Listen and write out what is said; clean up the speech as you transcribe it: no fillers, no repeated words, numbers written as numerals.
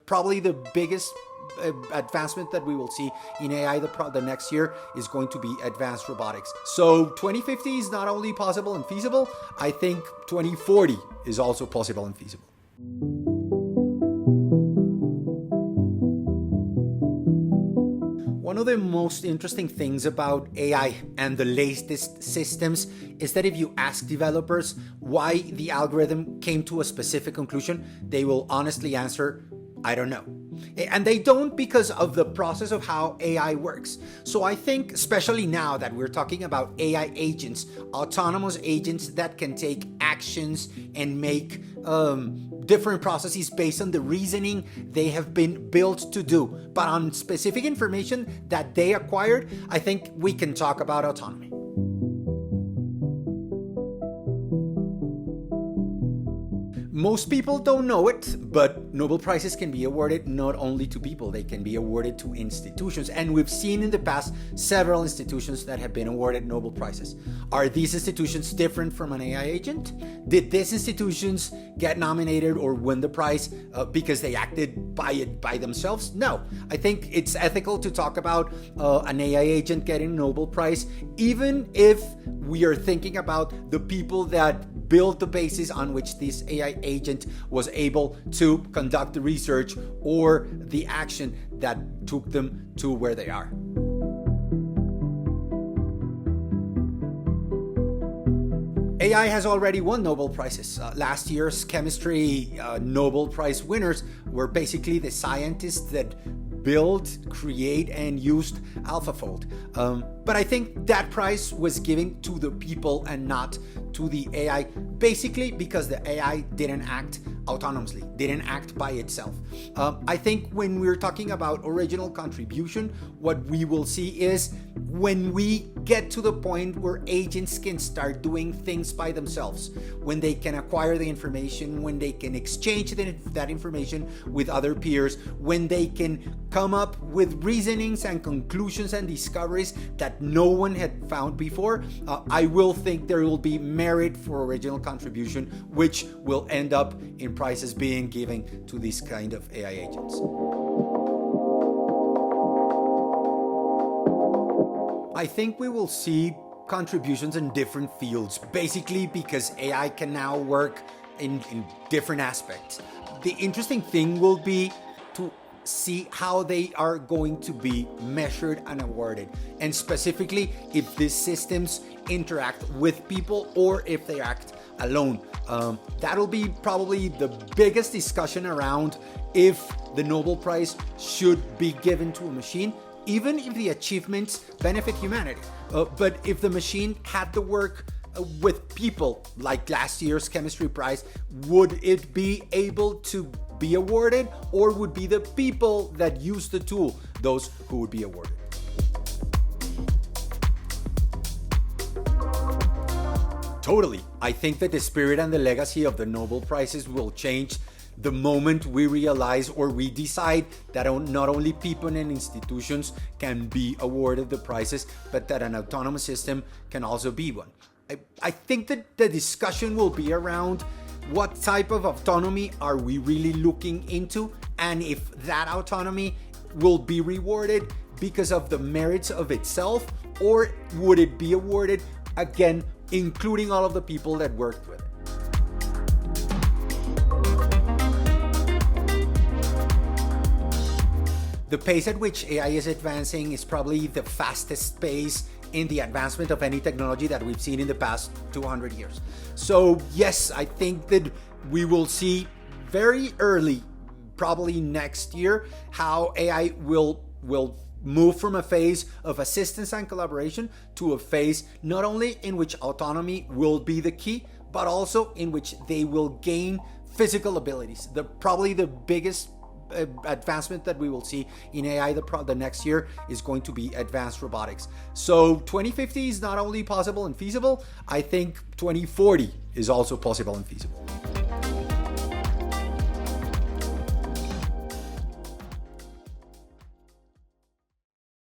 probably the biggest advancement that we will see in AI the next year is going to be advanced robotics. So 2050 is not only possible and feasible, I think 2040 is also possible and feasible. One of the most interesting things about AI and the latest systems is that if you ask developers why the algorithm came to a specific conclusion, they will honestly answer, I don't know. And they don't because of the process of how AI works. So I think, especially now that we're talking about AI agents, autonomous agents that can take actions and make different processes based on the reasoning they have been built to do, but on specific information that they acquired, I think we can talk about autonomy. Most people don't know it, but Nobel Prizes can be awarded not only to people, they can be awarded to institutions. And we've seen in the past several institutions that have been awarded Nobel Prizes. Are these institutions different from an AI agent? Did these institutions get nominated or win the prize because they acted by themselves? No. I think it's ethical to talk about an AI agent getting a Nobel Prize, even if we are thinking about the people that built the basis on which this AI agent was able to conduct the research or the action that took them to where they are. AI has already won Nobel Prizes. Last year's chemistry Nobel Prize winners were basically the scientists that built, create, and used AlphaFold. But I think that prize was given to the people and not to the AI, basically because the AI didn't act autonomously, didn't act by itself. I think when we're talking about original contribution, what we will see is when we get to the point where agents can start doing things by themselves, when they can acquire the information, when they can exchange that information with other peers, when they can come up with reasonings and conclusions and discoveries that no one had found before, I will think there will be merit for original contribution, which will end up in prizes being given to these kind of AI agents. I think we will see contributions in different fields, basically because AI can now work in different aspects. The interesting thing will be to see how they are going to be measured and awarded, and specifically if these systems interact with people or if they act alone. That'll be probably the biggest discussion around if the Nobel Prize should be given to a machine, even if the achievements benefit humanity. But if the machine had to work with people, like last year's chemistry prize, would it be able to be awarded, or would be the people that use the tool those who would be awarded? Totally. I think that the spirit and the legacy of the Nobel Prizes will change the moment we realize or we decide that not only people and institutions can be awarded the prizes, but that an autonomous system can also be one. I think that the discussion will be around what type of autonomy are we really looking into, and if that autonomy will be rewarded because of the merits of itself, or would it be awarded, again, including all of the people that worked with it. The pace at which AI is advancing is probably the fastest pace in the advancement of any technology that we've seen in the past 200 years. So yes, I think that we will see very early, probably next year, how AI will move from a phase of assistance and collaboration to a phase not only in which autonomy will be the key, but also in which they will gain physical abilities. Probably the biggest advancement that we will see in AI the next year is going to be advanced robotics. So 2050 is not only possible and feasible, I think 2040 is also possible and feasible.